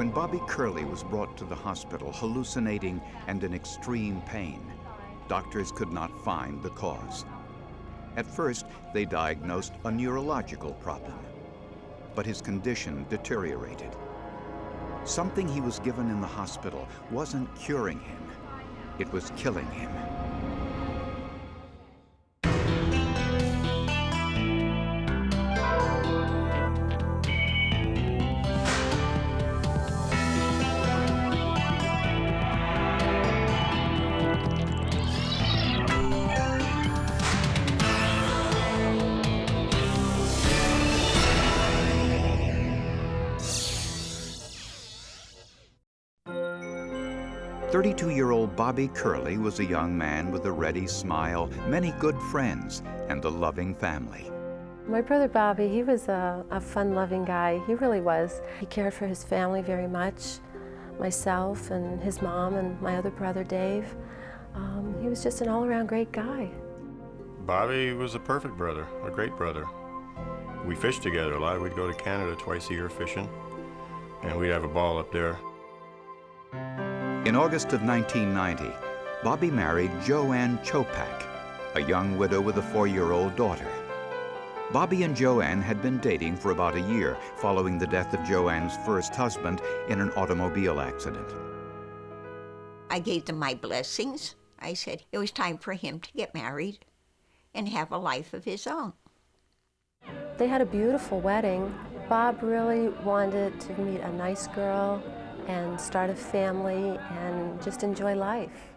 When Bobby Curley was brought to the hospital hallucinating and in extreme pain, doctors could not find the cause. At first, they diagnosed a neurological problem, but his condition deteriorated. Something he was given in the hospital wasn't curing him, it was killing him. 32-year-old Bobby Curley was a young man with a ready smile, many good friends, and a loving family. My brother Bobby, he was a fun-loving guy. He really was. He cared for his family very much, myself and his mom and my other brother Dave. He was just an all-around great guy. Bobby was a perfect brother, a great brother. We fished together a lot. We'd go to Canada twice a year fishing, and we'd have a ball up there. In August of 1990, Bobby married Joanne Chopak, a young widow with a 4-year-old daughter. Bobby and Joanne had been dating for about a year following the death of Joanne's first husband in an automobile accident. I gave them my blessings. I said it was time for him to get married and have a life of his own. They had a beautiful wedding. Bob really wanted to meet a nice girl and start a family and just enjoy life.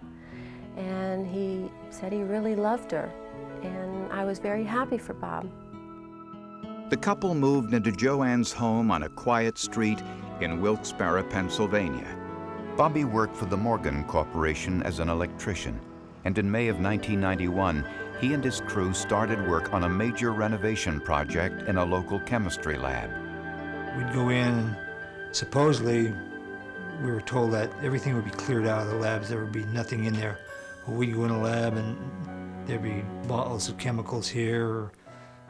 And he said he really loved her, and I was very happy for Bob. The couple moved into Joanne's home on a quiet street in Wilkes-Barre, Pennsylvania. Bobby worked for the Morgan Corporation as an electrician, and in May of 1991, he and his crew started work on a major renovation project in a local chemistry lab. We'd go in, and supposedly we were told that everything would be cleared out of the labs, there would be nothing in there. Well, we'd go in a lab and there'd be bottles of chemicals here, or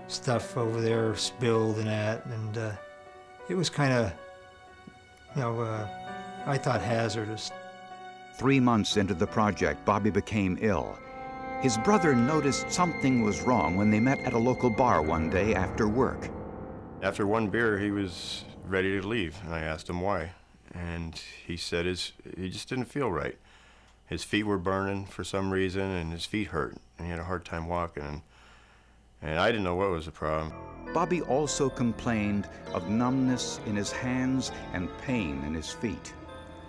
stuff over there spilled and that, and it was kind of, I thought hazardous. 3 months into the project, Bobby became ill. His brother noticed something was wrong when they met at a local bar one day after work. After one beer, he was ready to leave, and I asked him why. And he said he just didn't feel right. His feet were burning for some reason, and his feet hurt, and he had a hard time walking. And I didn't know what was the problem. Bobby also complained of numbness in his hands and pain in his feet.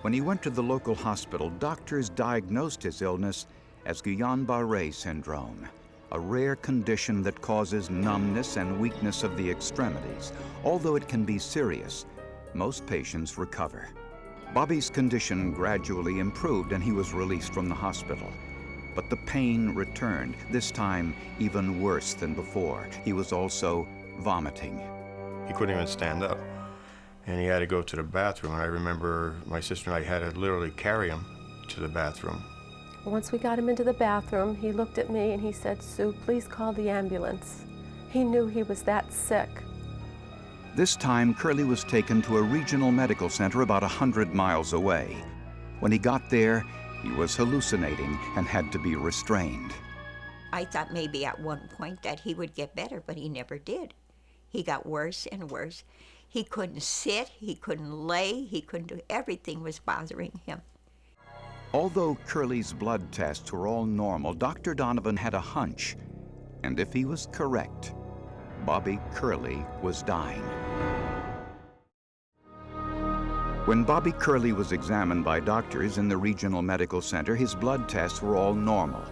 When he went to the local hospital, doctors diagnosed his illness as Guillain-Barré syndrome, a rare condition that causes numbness and weakness of the extremities. Although it can be serious, most patients recover. Bobby's condition gradually improved and he was released from the hospital. But the pain returned, this time even worse than before. He was also vomiting. He couldn't even stand up, and he had to go to the bathroom. And I remember my sister and I had to literally carry him to the bathroom. Once we got him into the bathroom, he looked at me and he said, "Sue, please call the ambulance." He knew he was that sick. This time, Curley was taken to a regional medical center about 100 miles away. When he got there, he was hallucinating and had to be restrained. I thought maybe at one point that he would get better, but he never did. He got worse and worse. He couldn't sit, he couldn't lay, he couldn't do, everything was bothering him. Although Curley's blood tests were all normal, Dr. Donovan had a hunch, and if he was correct, Bobby Curley was dying. When Bobby Curley was examined by doctors in the regional medical center, his blood tests were all normal.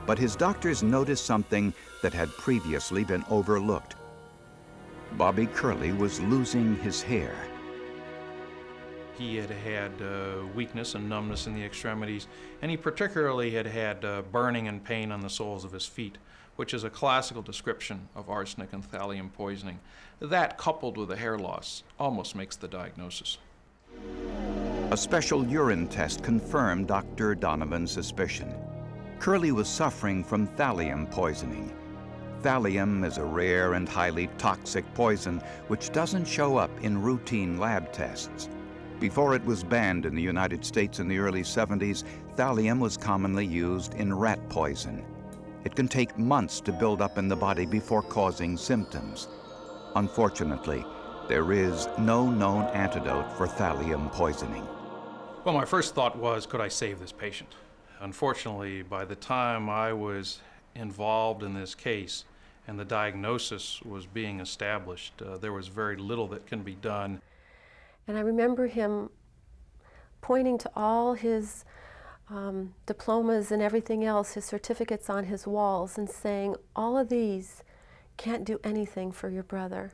But his doctors noticed something that had previously been overlooked. Bobby Curley was losing his hair. He had had weakness and numbness in the extremities, and he particularly had had burning and pain on the soles of his feet, which is a classical description of arsenic and thallium poisoning. That, coupled with the hair loss, almost makes the diagnosis. A special urine test confirmed Dr. Donovan's suspicion. Curley was suffering from thallium poisoning. Thallium is a rare and highly toxic poison which doesn't show up in routine lab tests. Before it was banned in the United States in the early 70s, thallium was commonly used in rat poison. It can take months to build up in the body before causing symptoms. Unfortunately, there is no known antidote for thallium poisoning. Well, my first thought was, could I save this patient? Unfortunately, by the time I was involved in this case and the diagnosis was being established, there was very little that can be done. And I remember him pointing to all his diplomas and everything else, his certificates on his walls, and saying, all of these can't do anything for your brother.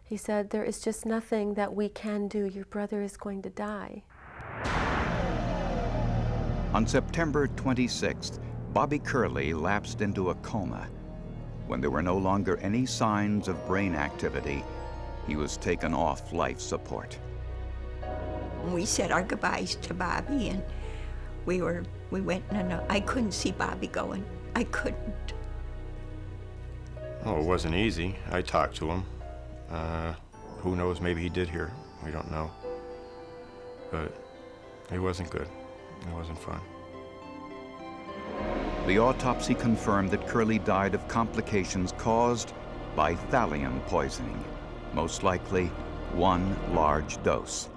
He said, there is just nothing that we can do. Your brother is going to die. On September 26th, Bobby Curley lapsed into a coma. When there were no longer any signs of brain activity, he was taken off life support. We said our goodbyes to Bobby, and we went, and I couldn't see Bobby going. I couldn't. Oh, it wasn't easy. I talked to him. Who knows, maybe he did hear. We don't know. But it wasn't good. It wasn't fun. The autopsy confirmed that Curley died of complications caused by thallium poisoning, most likely one large dose.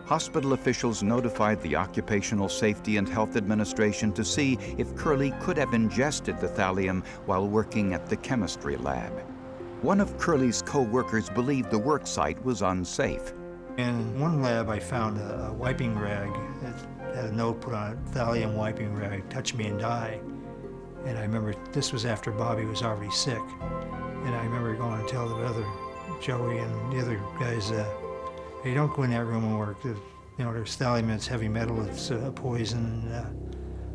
Hospital officials notified the Occupational Safety and Health Administration to see if Curley could have ingested the thallium while working at the chemistry lab. One of Curley's co-workers believed the work site was unsafe. In one lab, I found a wiping rag that had a note put on it, thallium wiping rag, touch me and die. And I remember this was after Bobby was already sick. And I remember going to tell the other, Joey and the other guys, hey, don't go in that room and work. You know, there's thallium, it's heavy metal, it's poison.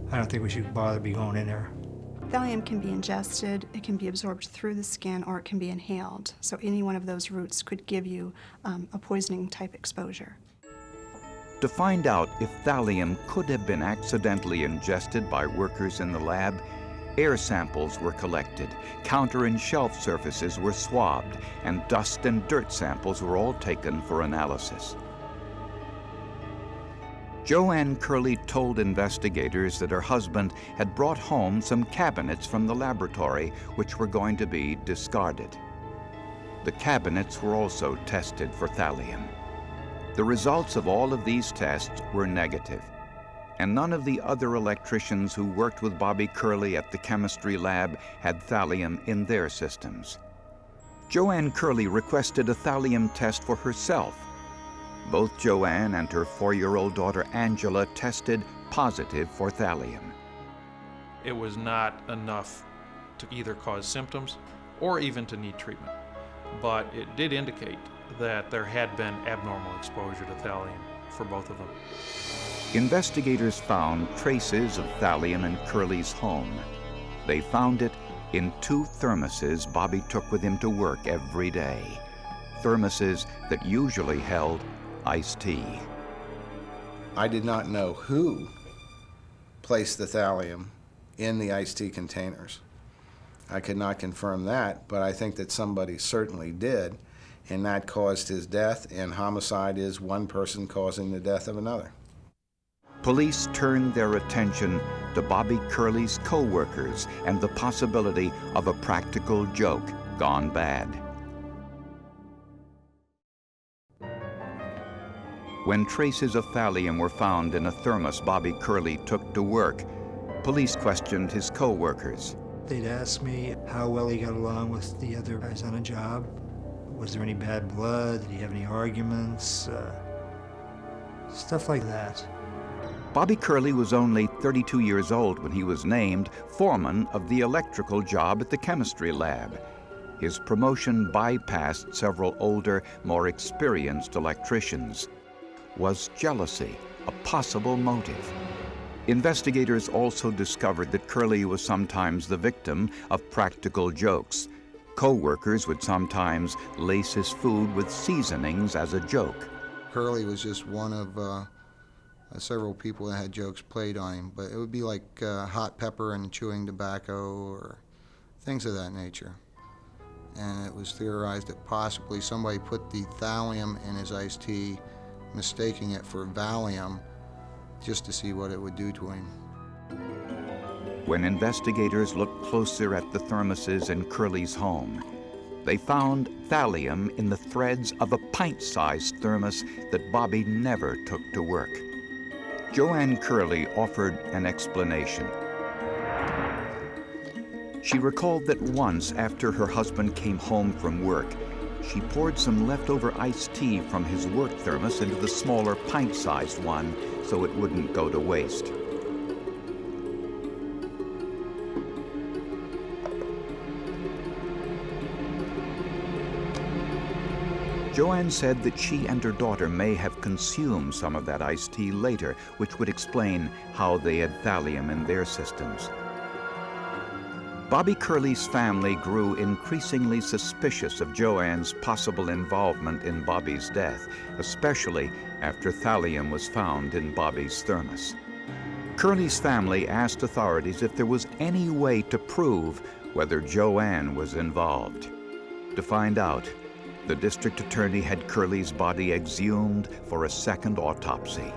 I don't think we should bother be going in there. Thallium can be ingested, it can be absorbed through the skin, or it can be inhaled. So any one of those routes could give you a poisoning type exposure. To find out if thallium could have been accidentally ingested by workers in the lab, air samples were collected, counter and shelf surfaces were swabbed, and dust and dirt samples were all taken for analysis. Joanne Curley told investigators that her husband had brought home some cabinets from the laboratory which were going to be discarded. The cabinets were also tested for thallium. The results of all of these tests were negative, and none of the other electricians who worked with Bobby Curley at the chemistry lab had thallium in their systems. Joanne Curley requested a thallium test for herself. Both Joanne and her 4-year-old daughter Angela tested positive for thallium. It was not enough to either cause symptoms or even to need treatment, but it did indicate that there had been abnormal exposure to thallium for both of them. Investigators found traces of thallium in Curley's home. They found it in 2 thermoses Bobby took with him to work every day, thermoses that usually held iced tea. I did not know who placed the thallium in the iced tea containers. I could not confirm that, but I think that somebody certainly did, and that caused his death, and homicide is one person causing the death of another. Police turned their attention to Bobby Curley's co-workers and the possibility of a practical joke gone bad. When traces of thallium were found in a thermos Bobby Curley took to work, police questioned his co-workers. They'd ask me how well he got along with the other guys on a job. Was there any bad blood? Did he have any arguments? Stuff like that. Bobby Curley was only 32 years old when he was named foreman of the electrical job at the chemistry lab. His promotion bypassed several older, more experienced electricians. Was jealousy a possible motive? Investigators also discovered that Curley was sometimes the victim of practical jokes. Co-workers would sometimes lace his food with seasonings as a joke. Curley was just one of several people that had jokes played on him, but it would be like hot pepper and chewing tobacco or things of that nature. And it was theorized that possibly somebody put the thallium in his iced tea, mistaking it for Valium just to see what it would do to him. When investigators looked closer at the thermoses in Curley's home, they found thallium in the threads of a pint-sized thermos that Bobby never took to work. Joanne Curley offered an explanation. She recalled that once after her husband came home from work, she poured some leftover iced tea from his work thermos into the smaller pint-sized one so it wouldn't go to waste. Joanne said that she and her daughter may have consumed some of that iced tea later, which would explain how they had thallium in their systems. Bobby Curley's family grew increasingly suspicious of Joanne's possible involvement in Bobby's death, especially after thallium was found in Bobby's thermos. Curley's family asked authorities if there was any way to prove whether Joanne was involved. To find out, the district attorney had Curley's body exhumed for a second autopsy.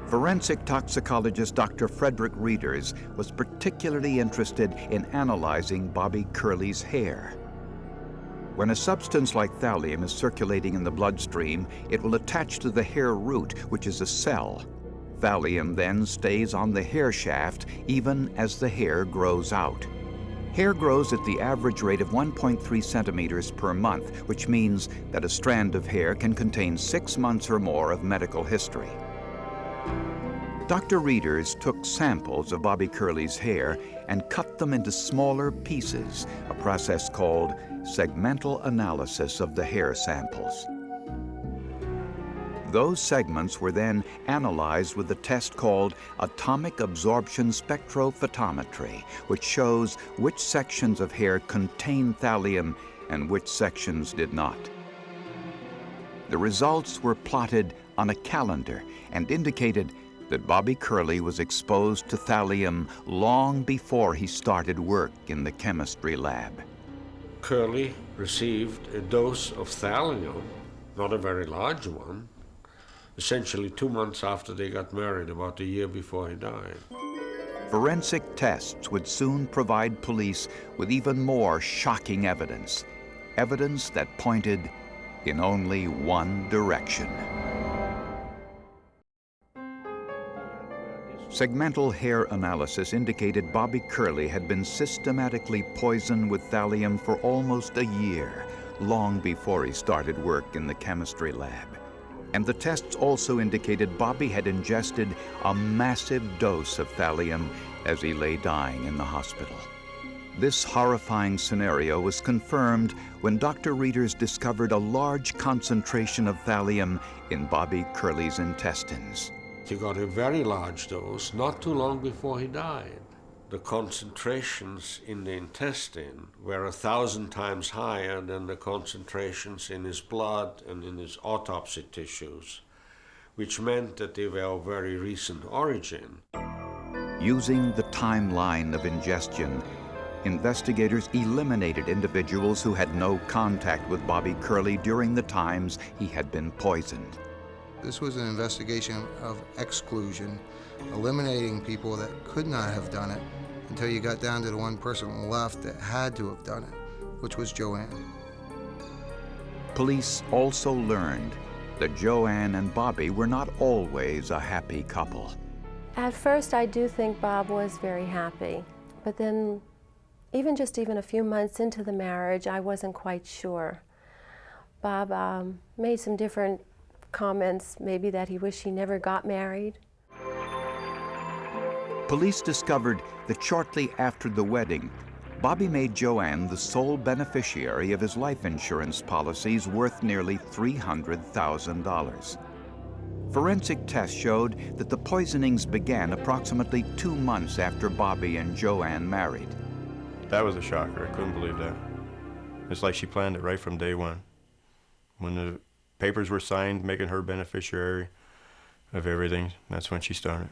Forensic toxicologist Dr. Frederick Reeders was particularly interested in analyzing Bobby Curley's hair. When a substance like thallium is circulating in the bloodstream, it will attach to the hair root, which is a cell. Thallium then stays on the hair shaft even as the hair grows out. Hair grows at the average rate of 1.3 centimeters per month, which means that a strand of hair can contain 6 months or more of medical history. Dr. Reeders took samples of Bobby Curley's hair and cut them into smaller pieces, a process called segmental analysis of the hair samples. Those segments were then analyzed with a test called atomic absorption spectrophotometry, which shows which sections of hair contain thallium and which sections did not. The results were plotted on a calendar and indicated that Bobby Curley was exposed to thallium long before he started work in the chemistry lab. Curley received a dose of thallium, not a very large one, essentially 2 months after they got married, about a year before he died. Forensic tests would soon provide police with even more shocking evidence, evidence that pointed in only one direction. Segmental hair analysis indicated Bobby Curley had been systematically poisoned with thallium for almost a year, long before he started work in the chemistry lab. And the tests also indicated Bobby had ingested a massive dose of thallium as he lay dying in the hospital. This horrifying scenario was confirmed when Dr. Reeders discovered a large concentration of thallium in Bobby Curley's intestines. He got a very large dose not too long before he died. The concentrations in the intestine were 1,000 times higher than the concentrations in his blood and in his autopsy tissues, which meant that they were of very recent origin. Using the timeline of ingestion, investigators eliminated individuals who had no contact with Bobby Curley during the times he had been poisoned. This was an investigation of exclusion, eliminating people that could not have done it until you got down to the one person left that had to have done it, which was Joanne. Police also learned that Joanne and Bobby were not always a happy couple. At first, I do think Bob was very happy, but then even a few months into the marriage, I wasn't quite sure. Bob made some different comments, maybe that he wished he never got married. Police discovered that shortly after the wedding, Bobby made Joanne the sole beneficiary of his life insurance policies worth nearly $300,000. Forensic tests showed that the poisonings began approximately 2 months after Bobby and Joanne married. That was a shocker. I couldn't believe that. It's like she planned it right from day one. When the papers were signed making her beneficiary of everything, that's when she started.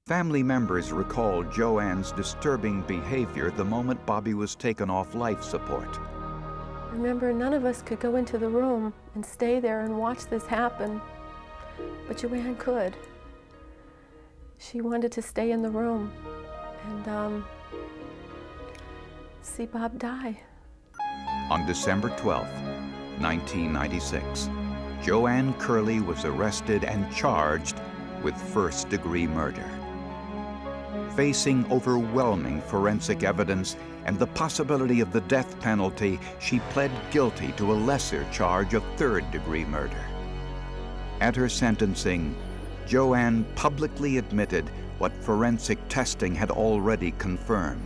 Family members recalled Joanne's disturbing behavior the moment Bobby was taken off life support. Remember, none of us could go into the room and stay there and watch this happen. But Joanne could. She wanted to stay in the room and see Bob die. On December 12, 1996, Joanne Curley was arrested and charged with first-degree murder. Facing overwhelming forensic evidence and the possibility of the death penalty, she pled guilty to a lesser charge of third-degree murder. At her sentencing, Joanne publicly admitted what forensic testing had already confirmed,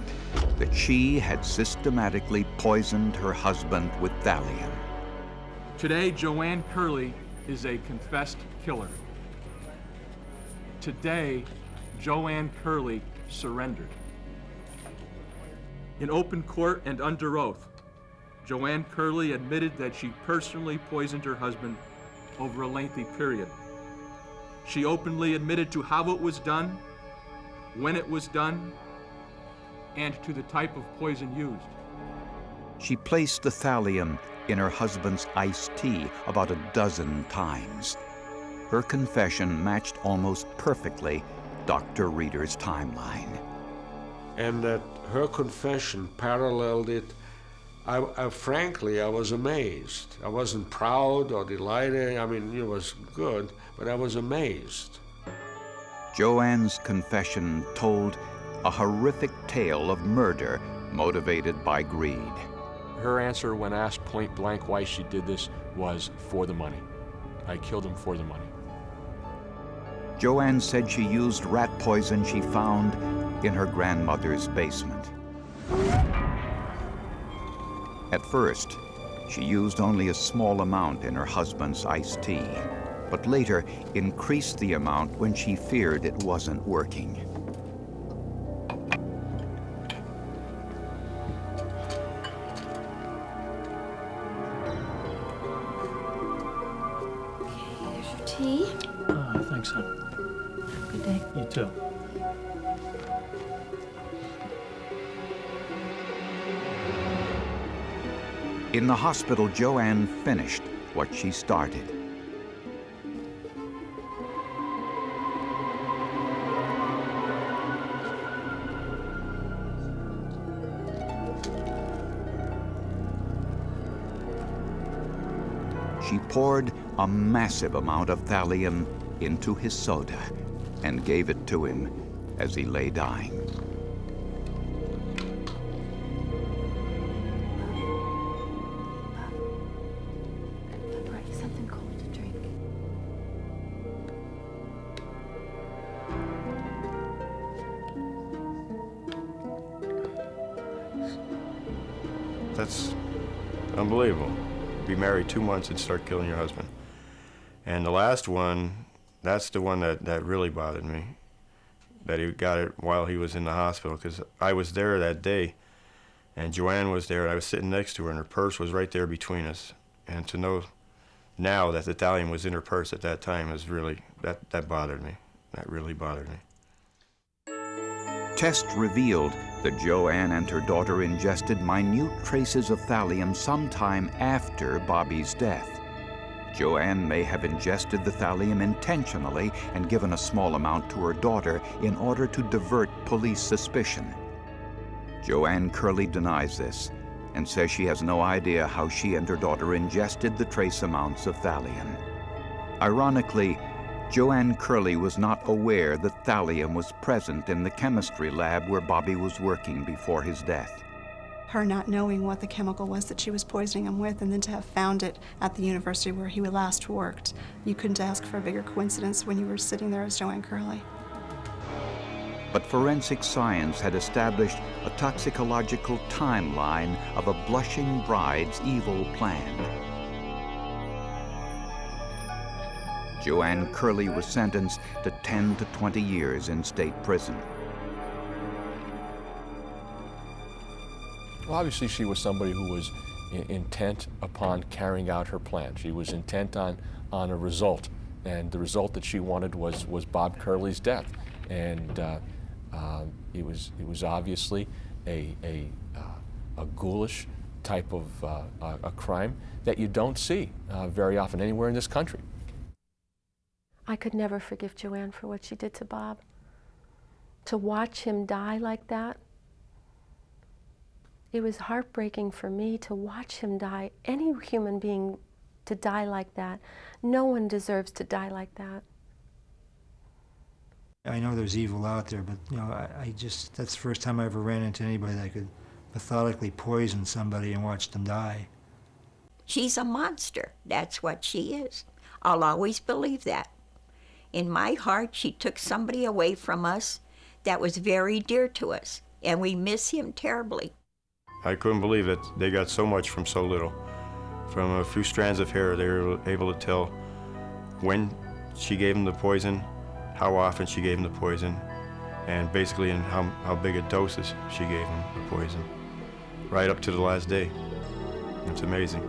that she had systematically poisoned her husband with thallium. Today, Joanne Curley is a confessed killer. Today, Joanne Curley surrendered. In open court and under oath, Joanne Curley admitted that she personally poisoned her husband over a lengthy period. She openly admitted to how it was done, when it was done, and to the type of poison used. She placed the thallium in her husband's iced tea about a dozen times. Her confession matched almost perfectly Dr. Reeder's timeline. And that her confession paralleled it. Frankly, I was amazed. I wasn't proud or delighted. I mean, it was good, but I was amazed. Joanne's confession told a horrific tale of murder motivated by greed. Her answer when asked point blank why she did this was for the money. I killed him for the money. Joanne said she used rat poison she found in her grandmother's basement. At first, she used only a small amount in her husband's iced tea, but later increased the amount when she feared it wasn't working. Here's your tea. Thanks, hon. Good day. You too. In the hospital, Joanne finished what she started. She poured a massive amount of thallium into his soda and gave it to him as he lay dying. Something cold to drink. That's unbelievable. Be married 2 months and start killing your husband. And the last one, that's the one that really bothered me, that he got it while he was in the hospital, because I was there that day, and Joanne was there, and I was sitting next to her, and her purse was right there between us. And to know now that the thallium was in her purse at that time is really, that bothered me. That really bothered me. Tests revealed that Joanne and her daughter ingested minute traces of thallium sometime after Bobby's death. Joanne may have ingested the thallium intentionally and given a small amount to her daughter in order to divert police suspicion. Joanne Curley denies this and says she has no idea how she and her daughter ingested the trace amounts of thallium. Ironically, Joanne Curley was not aware that thallium was present in the chemistry lab where Bobby was working before his death. Her not knowing what the chemical was that she was poisoning him with, and then to have found it at the university where he last worked. You couldn't ask for a bigger coincidence when you were sitting there as Joanne Curley. But forensic science had established a toxicological timeline of a blushing bride's evil plan. Joanne Curley was sentenced to 10 to 20 years in state prison. Well, obviously she was somebody who was intent upon carrying out her plan. She was intent on a result, and the result that she wanted was Bob Curley's death. And it was obviously a ghoulish type of a crime that you don't see very often anywhere in this country. I could never forgive Joanne for what she did to Bob. To watch him die like that, it was heartbreaking for me to watch him die. Any human being to die like that, no one deserves to die like that. I know there's evil out there, but you know, I just, that's the first time I ever ran into anybody that could methodically poison somebody and watch them die. She's a monster. That's what she is. I'll always believe that. In my heart, she took somebody away from us that was very dear to us, and we miss him terribly. I couldn't believe that they got so much from so little. From a few strands of hair, they were able to tell when she gave him the poison, how often she gave him the poison, and basically in how big a doses she gave him the poison, right up to the last day. It's amazing.